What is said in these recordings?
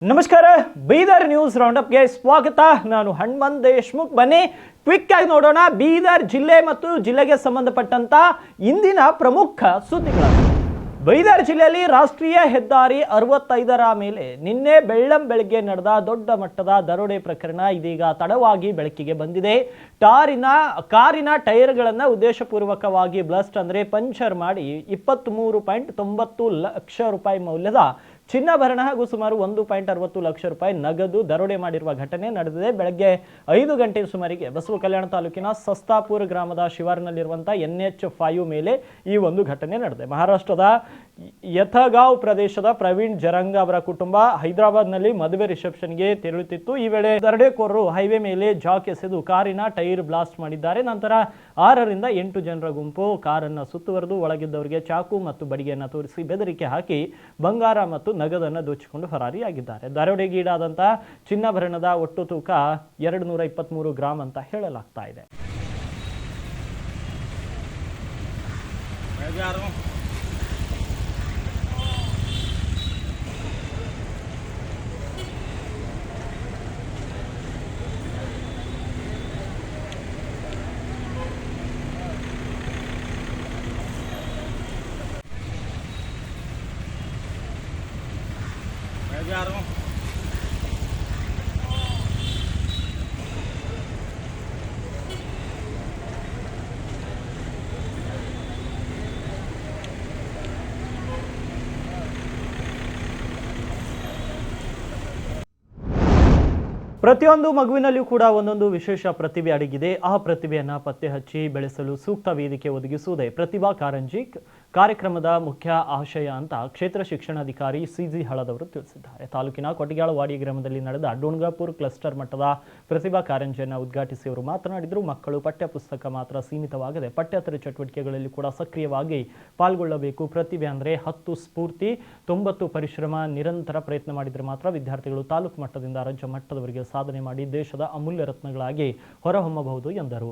ನಮಸ್ಕಾರ, ಬೀದರ್ ನ್ಯೂಸ್ ರೌಂಡಪ್ಗೆ ಸ್ವಾಗತ. ನಾನು ಹನುಮಂತ್ ದೇಶ್ಮುಖ್. ಬನ್ನಿ ಕ್ವಿಕ್ ಆಗಿ ನೋಡೋಣ ಬೀದರ್ ಜಿಲ್ಲೆ ಮತ್ತು ಜಿಲ್ಲೆಗೆ ಸಂಬಂಧಪಟ್ಟಂತ ಇಂದಿನ ಪ್ರಮುಖ ಸುದ್ದಿಗಳನ್ನು. ಬೀದರ್ ಜಿಲ್ಲೆಯಲ್ಲಿ ರಾಷ್ಟ್ರೀಯ ಹೆದ್ದಾರಿ 65ರ ಮೇಲೆ ನಿನ್ನೆ ಬೆಳ್ಳಂಬೆಳಗ್ಗೆ ನಡೆದ ದೊಡ್ಡ ಮಟ್ಟದ ದರೋಡೆ ಪ್ರಕರಣ ಇದೀಗ ತಡವಾಗಿ ಬೆಳಕಿಗೆ ಬಂದಿದೆ. ಕಾರಿನ ಟೈರ್ಗಳನ್ನು ಉದ್ದೇಶಪೂರ್ವಕವಾಗಿ ಬ್ಲಾಸ್ಟ್ ಅಂದರೆ ಪಂಚರ್ ಮಾಡಿ 23.90 ಲಕ್ಷ ರೂಪಾಯಿ ಮೌಲ್ಯದ ಚಿನ್ನಾಭರಣ ಹಾಗೂ ಸುಮಾರು 1.60 ಲಕ್ಷ ರೂಪಾಯಿ ನಗದು ದರೋಡೆ ಮಾಡಿರುವ ಘಟನೆ ನಡೆದಿದೆ. ಬೆಳಗ್ಗೆ 5 ಗಂಟೆ ಸುಮಾರಿಗೆ ಬಸವ ಕಲ್ಯಾಣ ತಾಲೂಕಿನ ಸಸ್ತಾಪುರ ಗ್ರಾಮದ ಶಿವಾರ್ನಲ್ಲಿರುವಂತಹ NH5 ಮೇಲೆ ಈ ಒಂದು ಘಟನೆ ನಡೆದಿದೆ. ಮಹಾರಾಷ್ಟ್ರದ ಯಥಗಾಂವ್ ಪ್ರದೇಶದ ಪ್ರವೀಣ್ ಜರಂಗ ಅವರ ಕುಟುಂಬ ಹೈದರಾಬಾದ್ನಲ್ಲಿ ಮದುವೆ ರಿಸೆಪ್ಷನ್ಗೆ ತೆರಳುತ್ತಿತ್ತು. ಈ ವೇಳೆ ದರೋಡೆಕೋರರು ಹೈವೇ ಮೇಲೆ ಜಾಕ್ ಎಸೆದು ಕಾರಿನ ಟೈರ್ ಬ್ಲಾಸ್ಟ್ ಮಾಡಿದ್ದಾರೆ. ನಂತರ 6ರಿಂದ 8 ಜನರ ಗುಂಪು ಕಾರನ್ನು ಸುತ್ತುವರೆದು ಒಳಗಿದ್ದವರಿಗೆ ಚಾಕು ಮತ್ತು ಬಡಿಗೆಯನ್ನು ತೋರಿಸಿ ಬೆದರಿಕೆ ಹಾಕಿ ಬಂಗಾರ ಮತ್ತು ನಗದನ್ನು ದೋಚಿಕೊಂಡು ಫರಾರಿಯಾಗಿದ್ದಾರೆ. ದರೋಡೆಗೀಡಾದಂತಹ ಚಿನ್ನಾಭರಣದ ಒಟ್ಟು ತೂಕ 223 ಗ್ರಾಂ ಅಂತ ಹೇಳಲಾಗ್ತಾ ಇದೆ. ಪ್ರತಿಯೊಂದು ಮಗುವಿನಲ್ಲಿಯೂ ಕೂಡ ಒಂದೊಂದು ವಿಶೇಷ ಪ್ರತಿಭೆ ಅಡಗಿದೆ. ಆ ಪ್ರತಿಭೆಯನ್ನು ಪತ್ತೆ ಹಚ್ಚಿ ಬೆಳೆಸಲು ಸೂಕ್ತ ವೇದಿಕೆ ಒದಗಿಸುವುದೇ ಪ್ರತಿಭಾ ಕಾರಂಜಿ ಕಾರ್ಯಕ್ರಮದ ಮುಖ್ಯ ಆಶಯ ಅಂತ ಕ್ಷೇತ್ರ ಶಿಕ್ಷಣಾಧಿಕಾರಿ CG ಹಳದವರು ತಿಳಿಸಿದ್ದಾರೆ. ತಾಲೂಕಿನ ಕೊಟ್ಟಿಗಾಳವಾಡಿ ಗ್ರಾಮದಲ್ಲಿ ನಡೆದ ಡೋಣ್ಗಾಪುರ್ ಕ್ಲಸ್ಟರ್ ಮಟ್ಟದ ಪ್ರತಿಭಾ ಕಾರಂಜಿಯನ್ನು ಉದ್ಘಾಟಿಸಿ ಅವರು ಮಾತನಾಡಿದರು. ಮಕ್ಕಳು ಪಠ್ಯ ಪುಸ್ತಕ ಮಾತ್ರ ಸೀಮಿತವಾಗದೆ ಪಠ್ಯೇತರ ಚಟುವಟಿಕೆಗಳಲ್ಲಿ ಕೂಡ ಸಕ್ರಿಯವಾಗಿ ಪಾಲ್ಗೊಳ್ಳಬೇಕು. ಪ್ರತಿಭೆ ಅಂದರೆ 10 ಸ್ಫೂರ್ತಿ, 90 ಪರಿಶ್ರಮ, ನಿರಂತರ ಪ್ರಯತ್ನ ಮಾಡಿದರೆ ಮಾತ್ರ ವಿದ್ಯಾರ್ಥಿಗಳು ತಾಲೂಕು ಮಟ್ಟದಿಂದ ರಾಜ್ಯ ಮಟ್ಟದವರೆಗೆ ಸಾಧನೆ ಮಾಡಿ ದೇಶದ ಅಮೂಲ್ಯ ರತ್ನಗಳಾಗಿ ಹೊರಹೊಮ್ಮಬಹುದು ಎಂದರು.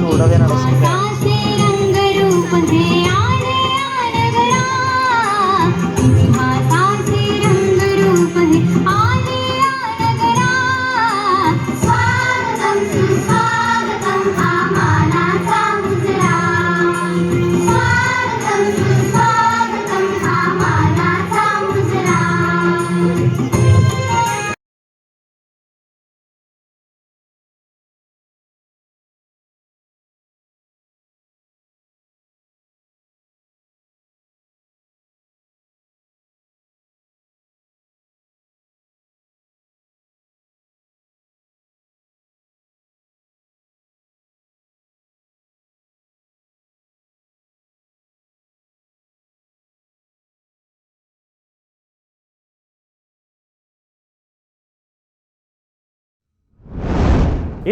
ನೋಡೋದೇ ನಡೆಸಿದೆ.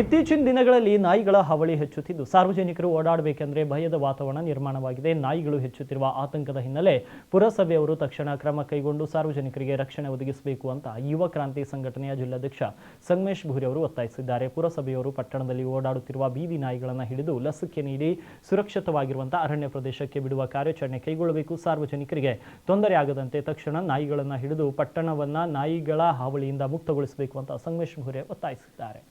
ಇತ್ತೀಚಿನ ದಿನಗಳಲ್ಲಿ ನಾಯಿಗಳ ಹಾವಳಿ ಹೆಚ್ಚುತ್ತಿದ್ದು ಸಾರ್ವಜನಿಕರು ಓಡಾಡಬೇಕೆಂದರೆ ಭಯದ ವಾತಾವರಣ ನಿರ್ಮಾಣವಾಗಿದೆ. ನಾಯಿಗಳು ಹೆಚ್ಚುತ್ತಿರುವ ಆತಂಕದ ಹಿನ್ನೆಲೆ ಪುರಸಭೆಯವರು ತಕ್ಷಣ ಕ್ರಮ ಕೈಗೊಂಡು ಸಾರ್ವಜನಿಕರಿಗೆ ರಕ್ಷಣೆ ಒದಗಿಸಬೇಕು ಅಂತ ಯುವ ಕ್ರಾಂತಿ ಸಂಘಟನೆಯ ಜಿಲ್ಲಾಧ್ಯಕ್ಷ ಸಂಗಮೇಶ್ ಭೂರಿ ಅವರು ಒತ್ತಾಯಿಸಿದ್ದಾರೆ. ಪುರಸಭೆಯವರು ಪಟ್ಟಣದಲ್ಲಿ ಓಡಾಡುತ್ತಿರುವ ಬೀದಿ ನಾಯಿಗಳನ್ನು ಹಿಡಿದು ಲಸಿಕೆ ನೀಡಿ ಸುರಕ್ಷಿತವಾಗಿರುವಂತಹ ಅರಣ್ಯ ಪ್ರದೇಶಕ್ಕೆ ಬಿಡುವ ಕಾರ್ಯಾಚರಣೆ ಕೈಗೊಳ್ಳಬೇಕು. ಸಾರ್ವಜನಿಕರಿಗೆ ತೊಂದರೆ ಆಗದಂತೆ ತಕ್ಷಣ ನಾಯಿಗಳನ್ನು ಹಿಡಿದು ಪಟ್ಟಣವನ್ನು ನಾಯಿಗಳ ಹಾವಳಿಯಿಂದ ಮುಕ್ತಗೊಳಿಸಬೇಕು ಅಂತ ಸಂಗಮೇಶ್ ಭೂರಿ ಒತ್ತಾಯಿಸಿದ್ದಾರೆ.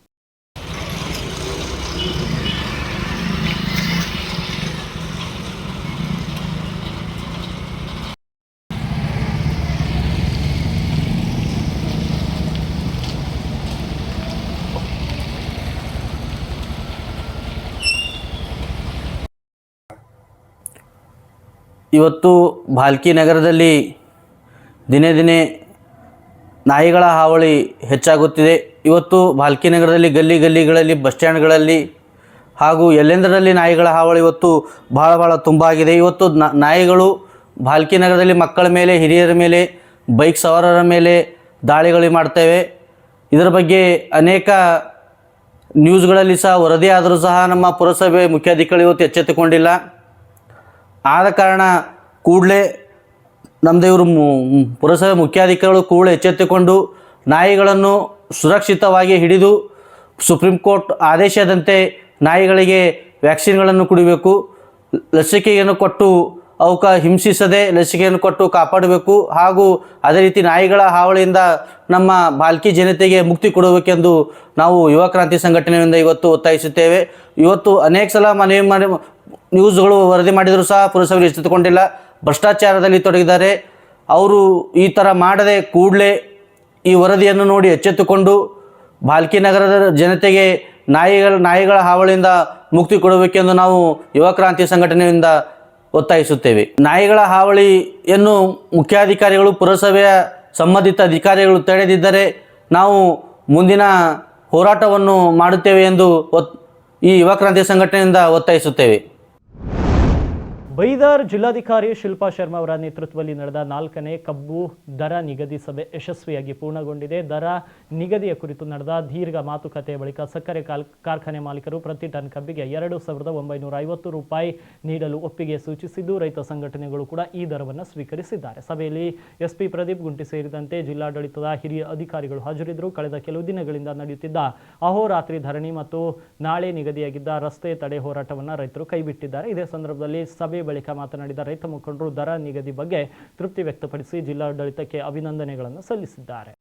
ಇವತ್ತು ಭಾಲ್ಕಿ ನಗರದಲ್ಲಿ ದಿನೇ ದಿನೇ ನಾಯಿಗಳ ಹಾವಳಿ ಹೆಚ್ಚಾಗುತ್ತಿದೆ. ಇವತ್ತು ಭಾಲ್ಕಿ ನಗರದಲ್ಲಿ ಗಲ್ಲಿಗಳಲ್ಲಿ ಬಸ್ ಸ್ಟ್ಯಾಂಡ್ಗಳಲ್ಲಿ ಹಾಗೂ ಎಲ್ಲೆಂದರಲ್ಲಿ ನಾಯಿಗಳ ಹಾವಳಿ ಇವತ್ತು ಭಾಳ ತುಂಬ ಆಗಿದೆ. ಇವತ್ತು ನಾಯಿಗಳು ಭಾಲ್ಕಿ ನಗರದಲ್ಲಿ ಮಕ್ಕಳ ಮೇಲೆ, ಹಿರಿಯರ ಮೇಲೆ, ಬೈಕ್ ಸವಾರರ ಮೇಲೆ ದಾಳಿಗಳು ಮಾಡ್ತೇವೆ. ಇದರ ಬಗ್ಗೆ ಅನೇಕ ನ್ಯೂಸ್ಗಳಲ್ಲಿ ಸಹ ವರದಿ ಆದರೂ ಸಹ ನಮ್ಮ ಪುರಸಭೆ ಮುಖ್ಯಾಧಿಕಾರಿಗಳು ಇವತ್ತು ಎಚ್ಚೆತ್ತುಕೊಂಡಿಲ್ಲ. ಆದ ಕಾರಣ ಕೂಡಲೇ ನಮ್ಮದು ಇವರು ಪುರಸಭೆ ಮುಖ್ಯಾಧಿಕಾರಿಗಳು ಕೂಡಲೇ ಎಚ್ಚೆತ್ತುಕೊಂಡು ನಾಯಿಗಳನ್ನು ಸುರಕ್ಷಿತವಾಗಿ ಹಿಡಿದು ಸುಪ್ರೀಂ ಕೋರ್ಟ್ ಆದೇಶದಂತೆ ನಾಯಿಗಳಿಗೆ ವ್ಯಾಕ್ಸಿನ್ಗಳನ್ನು ಕುಡಿಬೇಕು, ಲಸಿಕೆಯನ್ನು ಕೊಟ್ಟು ಅವಕ್ಕೆ ಹಿಂಸಿಸದೆ ಲಸಿಕೆಯನ್ನು ಕೊಟ್ಟು ಕಾಪಾಡಬೇಕು. ಹಾಗೂ ಅದೇ ರೀತಿ ನಾಯಿಗಳ ಹಾವಳಿಯಿಂದ ನಮ್ಮ ಭಾಲ್ಕಿ ಜನತೆಗೆ ಮುಕ್ತಿ ಕೊಡಬೇಕೆಂದು ನಾವು ಯುವ ಕ್ರಾಂತಿ ಸಂಘಟನೆಯಿಂದ ಇವತ್ತು ಒತ್ತಾಯಿಸುತ್ತೇವೆ. ಇವತ್ತು ಅನೇಕ ಸಲ ನ್ಯೂಸ್ಗಳು ವರದಿ ಮಾಡಿದರೂ ಸಹ ಪುರಸಭೆ ಎಚ್ಚೆತ್ತುಕೊಂಡಿಲ್ಲ. ಭ್ರಷ್ಟಾಚಾರದಲ್ಲಿ ತೊಡಗಿದ್ದಾರೆ. ಅವರು ಈ ಥರ ಮಾಡದೆ ಕೂಡಲೇ ಈ ವರದಿಯನ್ನು ನೋಡಿ ಎಚ್ಚೆತ್ತುಕೊಂಡು ಭಾಲ್ಕಿ ನಗರದ ಜನತೆಗೆ ನಾಯಿಗಳ ಹಾವಳಿಯಿಂದ ಮುಕ್ತಿ ಕೊಡಬೇಕೆಂದು ನಾವು ಯುವ ಕ್ರಾಂತಿ ಸಂಘಟನೆಯಿಂದ ಒತ್ತಾಯಿಸುತ್ತೇವೆ. ನಾಯಿಗಳ ಹಾವಳಿಯನ್ನು ಮುಖ್ಯಾಧಿಕಾರಿಗಳು, ಪುರಸಭೆಯ ಸಂಬಂಧಿತ ಅಧಿಕಾರಿಗಳು ತಡೆದಿದ್ದರೆ ನಾವು ಮುಂದಿನ ಹೋರಾಟವನ್ನು ಮಾಡುತ್ತೇವೆ ಎಂದು ಈ ಯುವ ಕ್ರಾಂತಿ ಸಂಘಟನೆಯಿಂದ ಒತ್ತಾಯಿಸುತ್ತೇವೆ. ಬೀದರ್ ಜಿಲ್ಲಾಧಿಕಾರಿ ಶಿಲ್ಪಾ ಶರ್ಮಾ ಅವರ ನೇತೃತ್ವದಲ್ಲಿ ನಡೆದ 4ನೇ ಕಬ್ಬು ದರ ನಿಗದಿ ಸಭೆ ಯಶಸ್ವಿಯಾಗಿ ಪೂರ್ಣಗೊಂಡಿದೆ. ದರ ನಿಗದಿಯ ಕುರಿತು ನಡೆದ ದೀರ್ಘ ಮಾತುಕತೆಯ ಬಳಿಕ ಸಕ್ಕರೆ ಕಾರ್ಖಾನೆ ಮಾಲೀಕರು ಪ್ರತಿ ಟನ್ ಕಬ್ಬಿಗೆ 2,950 ರೂಪಾಯಿ ನೀಡಲು ಒಪ್ಪಿಗೆ ಸೂಚಿಸಿದ್ದು, ರೈತ ಸಂಘಟನೆಗಳು ಕೂಡ ಈ ದರವನ್ನು ಸ್ವೀಕರಿಸಿದ್ದಾರೆ. ಸಭೆಯಲ್ಲಿ ಎಸ್ಪಿ ಪ್ರದೀಪ್ ಗುಂಟಿ ಸೇರಿದಂತೆ ಜಿಲ್ಲಾಡಳಿತದ ಹಿರಿಯ ಅಧಿಕಾರಿಗಳು ಹಾಜರಿದ್ದರು. ಕಳೆದ ಕೆಲವು ದಿನಗಳಿಂದ ನಡೆಯುತ್ತಿದ್ದ ಅಹೋರಾತ್ರಿ ಧರಣಿ ಮತ್ತು ನಾಳೆ ನಿಗದಿಯಾಗಿದ್ದ ರಸ್ತೆ ತಡೆ ಹೋರಾಟವನ್ನು ರೈತರು ಕೈಬಿಟ್ಟಿದ್ದಾರೆ. ಇದೇ ಸಂದರ್ಭದಲ್ಲಿ ಸಭೆ ಬಳಿಕ ಮಾತನಾಡಿದ ರೈತ ಮುಖಂಡರು ದರ ನಿಗದಿ ಬಗ್ಗೆ ತೃಪ್ತಿ ವ್ಯಕ್ತಪಡಿಸಿ ಜಿಲ್ಲಾಡಳಿತಕ್ಕೆ ಅಭಿನಂದನೆಗಳನ್ನು ಸಲ್ಲಿಸಿದ್ದಾರೆ.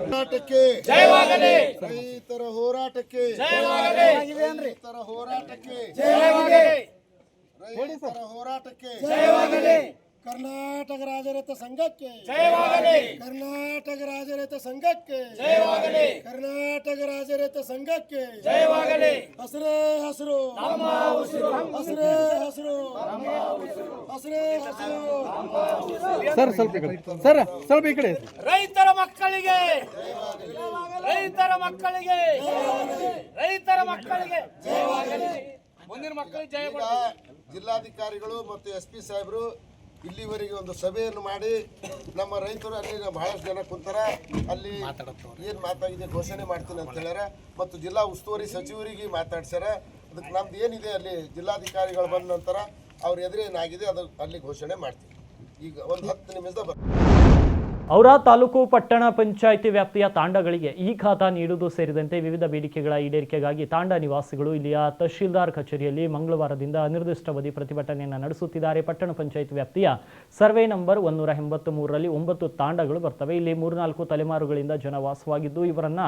ಹೋರಾಟಕ್ಕೆ ಜಯವಾಗಲಿ, ರೈತರ ಹೋರಾಟಕ್ಕೆ ಜಯವಾಗಲಿ, ರೈತರ ಹೋರಾಟಕ್ಕೆ ಜಯವಾಗಲಿ, ರೈತರ ಹೋರಾಟಕ್ಕೆ ಜಯವಾಗಲಿ, ಕರ್ನಾಟಕ ರಾಜ್ಯ ರೈತ ಸಂಘಕ್ಕೆ ಜಯವಾಗಲಿ, ಕರ್ನಾಟಕ ರಾಜ್ಯ ರೈತ ಸಂಘಕ್ಕೆ ಜಯವಾಗಲಿ, ಕರ್ನಾಟಕ ರಾಜ್ಯ ರೈತ ಸಂಘಕ್ಕೆ ಜಯವಾಗಲಿ. ಹಸಿರೇ ಹಸಿರು ನಮ್ಮ ಉಸಿರು, ಹಸಿರೇ ಹಸಿರು ನಮ್ಮ ಉಸಿರು, ಹಸಿರೇ ಹಸಿರು. ಸರ್ ಸ್ವಲ್ಪ ಈ ಕಡೆ. ರೈತರ ಮಕ್ಕಳಿಗೆ, ರೈತರ ಮಕ್ಕಳಿಗೆ, ರೈತರ ಮಕ್ಕಳಿಗೆ ಮುಂದಿನ ಮಕ್ಕಳಿಗೆ ಜಯ. ಜಿಲ್ಲಾಧಿಕಾರಿಗಳು ಮತ್ತು SP ಸಾಹೇಬರು ಇಲ್ಲಿವರೆಗೆ ಒಂದು ಸಭೆಯನ್ನು ಮಾಡಿ ನಮ್ಮ ರೈತರು ಅಲ್ಲಿ ಬಹಳಷ್ಟು ಜನ ಕುಂತಾರ, ಅಲ್ಲಿ ಏನು ಮಾತಾಗಿದೆ ಘೋಷಣೆ ಮಾಡ್ತೀನಿ ಅಂತ ಹೇಳ್ಯಾರ. ಮತ್ತು ಜಿಲ್ಲಾ ಉಸ್ತುವಾರಿ ಸಚಿವರಿಗೆ ಮಾತಾಡ್ಸ್ಯಾರ. ಅದಕ್ಕೆ ನಮ್ದು ಏನಿದೆ ಅಲ್ಲಿ ಜಿಲ್ಲಾಧಿಕಾರಿಗಳು ಬಂದ ನಂತರ ಅವ್ರ ಎದುರೇನಾಗಿದೆ ಅದು ಅಲ್ಲಿ ಘೋಷಣೆ ಮಾಡ್ತೀವಿ. ಈಗ ಒಂದು 10 ನಿಮಿಷದ ಔರಾ ತಾಲೂಕು ಪಟ್ಟಣ ಪಂಚಾಯಿತಿ ವ್ಯಾಪ್ತಿಯ ತಾಂಡಗಳಿಗೆ ಈ ಖಾತಾ ನೀಡುವುದು ಸೇರಿದಂತೆ ವಿವಿಧ ಬೇಡಿಕೆಗಳ ಈಡೇರಿಕೆಗಾಗಿ ತಾಂಡ ನಿವಾಸಿಗಳು ಇಲ್ಲಿಯ ತಹಶೀಲ್ದಾರ್ ಕಚೇರಿಯಲ್ಲಿ ಮಂಗಳವಾರದಿಂದ ಅನಿರ್ದಿಷ್ಟಾವಧಿ ಪ್ರತಿಭಟನೆಯನ್ನು ನಡೆಸುತ್ತಿದ್ದಾರೆ. ಪಟ್ಟಣ ಪಂಚಾಯಿತಿ ವ್ಯಾಪ್ತಿಯ ಸರ್ವೆ ನಂಬರ್ 183ರಲ್ಲಿ 9 ತಾಂಡಗಳು ಬರ್ತವೆ. ಇಲ್ಲಿ 3-4 ತಲೆಮಾರುಗಳಿಂದ ಜನ ವಾಸವಾಗಿದ್ದು ಇವರನ್ನ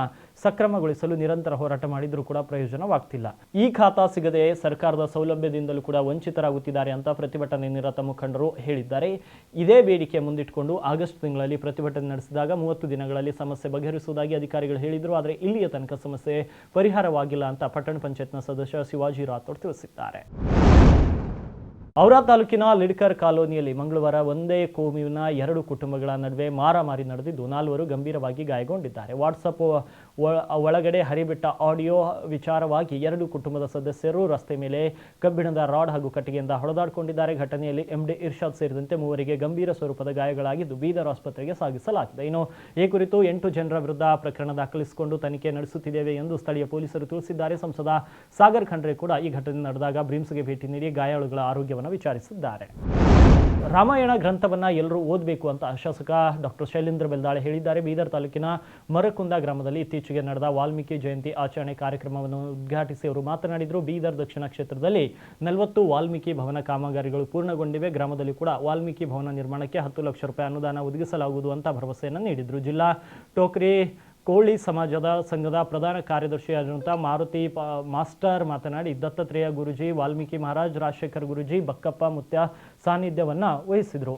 ಸಕ್ರಮಗೊಳಿಸಲು ನಿರಂತರ ಹೋರಾಟ ಮಾಡಿದರೂ ಕೂಡ ಪ್ರಯೋಜನವಾಗ್ತಿಲ್ಲ. ಈ ಖಾತಾ ಸಿಗದೆ ಸರ್ಕಾರದ ಸೌಲಭ್ಯದಿಂದಲೂ ಕೂಡ ವಂಚಿತರಾಗುತ್ತಿದ್ದಾರೆ ಅಂತ ಪ್ರತಿಭಟನೆ ನಿರತ ಮುಖಂಡರು ಹೇಳಿದ್ದಾರೆ. ಇದೇ ಬೇಡಿಕೆ ಮುಂದಿಟ್ಟುಕೊಂಡು ಆಗಸ್ಟ್ ತಿಂಗಳಲ್ಲಿ ಪ್ರತಿಭಟನೆ ನಡೆಸಿದಾಗ 30 ದಿನಗಳಲ್ಲಿ ಸಮಸ್ಯೆ ಬಗೆಹರಿಸುವುದಾಗಿ ಅಧಿಕಾರಿಗಳು ಹೇಳಿದರು. ಆದರೆ ಇಲ್ಲಿಯ ತನಕ ಸಮಸ್ಯೆ ಪರಿಹಾರವಾಗಿಲ್ಲ ಅಂತ ಪಟ್ಟಣ ಪಂಚಾಯತ್ನ ಸದಸ್ಯ ಶಿವಾಜಿ ರಾಥೋಡ್ ತಿಳಿಸಿದ್ದಾರೆ. ಔರಾ ತಾಲೂಕಿನ ಲಿಡ್ಕರ್ ಕಾಲೋನಿಯಲ್ಲಿ ಮಂಗಳವಾರ ಒಂದೇ ಕೋಮಿನ 2 ಕುಟುಂಬಗಳ ನಡುವೆ ಮಾರಾಮಾರಿ ನಡೆದಿದ್ದು 4 ಗಂಭೀರವಾಗಿ ಗಾಯಗೊಂಡಿದ್ದಾರೆ. ವಾಟ್ಸಪ್ ಒಳಗಡೆ ಹರಿಬಿಟ್ಟ ಆಡಿಯೋ ವಿಚಾರವಾಗಿ 2 ಕುಟುಂಬದ ಸದಸ್ಯರು ರಸ್ತೆ ಮೇಲೆ ಕಬ್ಬಿಣದ ರಾಡ್ ಹಾಗೂ ಕಟ್ಟಿಗೆಯಿಂದ ಹೊಡೆದಾಡಿಕೊಂಡಿದ್ದಾರೆ. ಘಟನೆಯಲ್ಲಿ MD ಇರ್ಷಾದ್ ಸೇರಿದಂತೆ 3 ಗಂಭೀರ ಸ್ವರೂಪದ ಗಾಯಗಳಾಗಿದ್ದು ಬೀದರ್ ಆಸ್ಪತ್ರೆಗೆ ಸಾಗಿಸಲಾಗಿದೆ. ಇನ್ನು ಈ ಕುರಿತು 8 ಜನರ ವಿರುದ್ಧ ಪ್ರಕರಣ ದಾಖಲಿಸಿಕೊಂಡು ತನಿಖೆ ನಡೆಸುತ್ತಿದ್ದೇವೆ ಎಂದು ಸ್ಥಳೀಯ ಪೊಲೀಸರು ತಿಳಿಸಿದ್ದಾರೆ. ಸಂಸದ ಸಾಗರ್ ಖಂಡ್ರೆ ಕೂಡ ಈ ಘಟನೆ ನಡೆದಾಗ ಬ್ರಿಮ್ಸ್ಗೆ ಭೇಟಿ ನೀಡಿ ಗಾಯಾಳುಗಳ ಆರೋಗ್ಯವನ್ನು ವಿಚಾರಿಸಿದ್ದಾರೆ. ರಾಮಾಯಣ ಗ್ರಂಥವನ್ನು ಎಲ್ಲರೂ ಓದಬೇಕು ಅಂತ ಶಾಸಕ ಡಾಕ್ಟರ್ ಶೈಲೇಂದ್ರ ಬೆಲ್ದಾಳೆ ಹೇಳಿದ್ದಾರೆ. ಬೀದರ್ ತಾಲೂಕಿನ ಮರಕುಂದ ಗ್ರಾಮದಲ್ಲಿ ಇತ್ತೀಚೆಗೆ ನಡೆದ ವಾಲ್ಮೀಕಿ ಜಯಂತಿ ಆಚರಣೆ ಕಾರ್ಯಕ್ರಮವನ್ನು ಉದ್ಘಾಟಿಸಿ ಅವರು ಮಾತನಾಡಿದರು. ಬೀದರ್ ದಕ್ಷಿಣ ಕ್ಷೇತ್ರದಲ್ಲಿ 40 ವಾಲ್ಮೀಕಿ ಭವನ ಕಾಮಗಾರಿಗಳು ಪೂರ್ಣಗೊಂಡಿವೆ. ಗ್ರಾಮದಲ್ಲಿ ಕೂಡ ವಾಲ್ಮೀಕಿ ಭವನ ನಿರ್ಮಾಣಕ್ಕೆ 10 ಲಕ್ಷ ರೂಪಾಯಿ ಅನುದಾನ ಒದಗಿಸಲಾಗುವುದು ಅಂತ ಭರವಸೆಯನ್ನು ನೀಡಿದರು. ಜಿಲ್ಲಾ ಟೋಕ್ರಿ ಕೋಳಿ ಸಮಾಜದ ಸಂಘದ ಪ್ರಧಾನ ಕಾರ್ಯದರ್ಶಿಯಾದಂಥ ಮಾರುತಿ ಮಾಸ್ಟರ್ ಮಾತನಾಡಿ ದತ್ತಾತ್ರೇಯ ಗುರುಜಿ, ವಾಲ್ಮೀಕಿ ಮಹಾರಾಜ್, ರಾಜಶೇಖರ್ ಗುರುಜಿ, ಬಕ್ಕಪ್ಪ ಮುತ್ಯ ಸಾನ್ನಿಧ್ಯವನ್ನು ವಹಿಸಿದರು.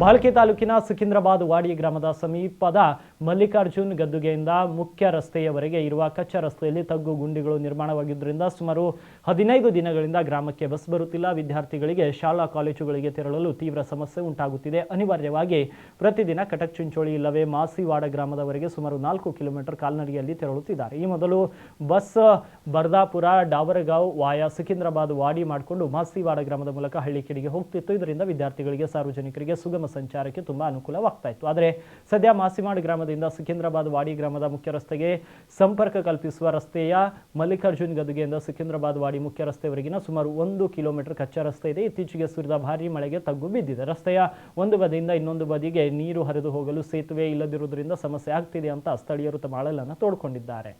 ಭಾಲ್ಕಿ ತಾಲೂಕಿನ ಸಿಕಿಂದ್ರಾಬಾದ್ ವಾಡಿ ಗ್ರಾಮದ ಸಮೀಪದ ಮಲ್ಲಿಕಾರ್ಜುನ್ ಗದ್ದುಗೆಯಿಂದ ಮುಖ್ಯ ರಸ್ತೆಯವರೆಗೆ ಇರುವ ಕಚ್ಚಾ ರಸ್ತೆಯಲ್ಲಿ ತಗ್ಗು ಗುಂಡಿಗಳು ನಿರ್ಮಾಣವಾಗಿದ್ದರಿಂದ ಸುಮಾರು 15 ದಿನಗಳಿಂದ ಗ್ರಾಮಕ್ಕೆ ಬಸ್ ಬರುತ್ತಿಲ್ಲ. ವಿದ್ಯಾರ್ಥಿಗಳಿಗೆ ಶಾಲಾ ಕಾಲೇಜುಗಳಿಗೆ ತೆರಳಲು ತೀವ್ರ ಸಮಸ್ಯೆ ಉಂಟಾಗುತ್ತಿದೆ. ಅನಿವಾರ್ಯವಾಗಿ ಪ್ರತಿದಿನ ಕಟಕ್ ಚಿಂಚೋಳಿ ಇಲ್ಲವೇ ಮಾಸಿವಾಡ ಗ್ರಾಮದವರೆಗೆ ಸುಮಾರು 4 ಕಿಲೋಮೀಟರ್ ಕಾಲ್ನಡಿಗೆಯಲ್ಲಿ ತೆರಳುತ್ತಿದ್ದಾರೆ. ಈ ಮೊದಲು ಬಸ್ ಬರ್ದಾಪುರ ಡಾವರಗಾಂವ್ ವಾಯಾ ಸಿಕಿಂದ್ರಾಬಾದ್ ವಾಡಿ ಮಾಡಿಕೊಂಡು ಮಾಸಿವಾಡ ಗ್ರಾಮದ ಮೂಲಕ ಹಳ್ಳಿಕೆಡಿಗೆ ಹೋಗ್ತಿತ್ತು. ಇದರಿಂದ ವಿದ್ಯಾರ್ಥಿಗಳಿಗೆ ಸಾರ್ವಜನಿಕರಿಗೆ ಸುಗಮ ಸಂಚಾರಕ್ಕೆ ತುಂಬಾ ಅನುಕೂಲವಾಗ್ತಾ ಇತ್ತು. ಆದರೆ ಸದ್ಯ ಮಾಸಿಮಾಡ್ ಗ್ರಾಮದಿಂದ ಸಿಕಿಂದ್ರಾಬಾದ್ ವಾಡಿ ಗ್ರಾಮದ ಮುಖ್ಯ ರಸ್ತೆಗೆ ಸಂಪರ್ಕ ಕಲ್ಪಿಸುವ ರಸ್ತೆಯ ಮಲ್ಲಿಕಾರ್ಜುನ್ ಗದ್ದುಗೆಯಿಂದ ಸಿಕಿಂದ್ರಾಬಾದ್ ವಾಡಿ ಮುಖ್ಯ ರಸ್ತೆವರೆಗಿನ ಸುಮಾರು 1 ಕಿಲೋಮೀಟರ್ ಕಚ್ಚಾ ರಸ್ತೆ ಇದೆ. ಇತ್ತೀಚೆಗೆ ಸುರಿದ ಭಾರೀ ಮಳೆಗೆ ತಗ್ಗು ಬಿದ್ದಿದೆ. ರಸ್ತೆಯ ಒಂದು ಬದಿಯಿಂದ ಇನ್ನೊಂದು ಬದಿಗೆ ನೀರು ಹರಿದು ಹೋಗಲು ಸೇತುವೆ ಇಲ್ಲದಿರುವುದರಿಂದ ಸಮಸ್ಯೆ ಆಗ್ತಿದೆ ಅಂತ ಸ್ಥಳೀಯರು ತಮ್ಮ ಅಳಲನ್ನು ತೋಡ್ಕೊಂಡಿದ್ದಾರೆ.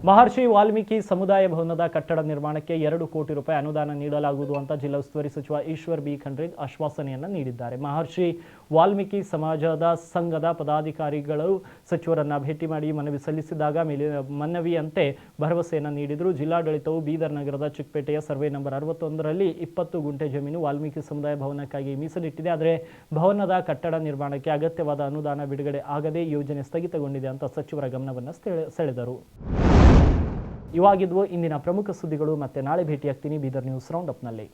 ಮಹರ್ಷಿ ವಾಲ್ಮೀಕಿ ಸಮುದಾಯ ಭವನದ ಕಟ್ಟಡ ನಿರ್ಮಾಣಕ್ಕೆ 2 ಕೋಟಿ ರೂಪಾಯಿ ಅನುದಾನ ನೀಡಲಾಗುವುದು ಅಂತ ಜಿಲ್ಲಾ ಉಸ್ತುವಾರಿ ಸಚಿವ ಈಶ್ವರ್ ಬಿ ಖಂಡ್ರೆ ಆಶ್ವಾಸನೆಯನ್ನು ನೀಡಿದ್ದಾರೆ. ಮಹರ್ಷಿ ವಾಲ್ಮೀಕಿ ಸಮಾಜದ ಸಂಘದ ಪದಾಧಿಕಾರಿಗಳು ಸಚಿವರನ್ನ ಭೇಟಿ ಮಾಡಿ ಮನವಿ ಸಲ್ಲಿಸಿದಾಗ ಮನವಿಯಂತೆ ಭರವಸೆಯನ್ನು ನೀಡಿದರು. ಜಿಲ್ಲಾಡಳಿತವು ಬೀದರ್ ನಗರದ ಚಿಕ್ಕಪೇಟೆಯ ಸರ್ವೆ ನಂಬರ್ 61ರಲ್ಲಿ 20 ಗುಂಟೆ ಜಮೀನು ವಾಲ್ಮೀಕಿ ಸಮುದಾಯ ಭವನಕ್ಕಾಗಿ ಮೀಸಲಿಟ್ಟಿದೆ. ಆದರೆ ಭವನದ ಕಟ್ಟಡ ನಿರ್ಮಾಣಕ್ಕೆ ಅಗತ್ಯವಾದ ಅನುದಾನ ಬಿಡುಗಡೆ ಆಗದೆ ಯೋಜನೆ ಸ್ಥಗಿತಗೊಂಡಿದೆ ಅಂತ ಸಚಿವರ ಗಮನವನ್ನು ಸೆಳೆದರು. ಇವಾಗಿದ್ವು ಇಂದಿನ ಪ್ರಮುಖ ಸುದ್ದಿಗಳು. ಮತ್ತೆ ನಾಳೆ ಭೇಟಿಯಾಗ್ತೀನಿ ಬೀದರ್ ನ್ಯೂಸ್ ರೌಂಡ್ ಅಪ್ನಲ್ಲಿ.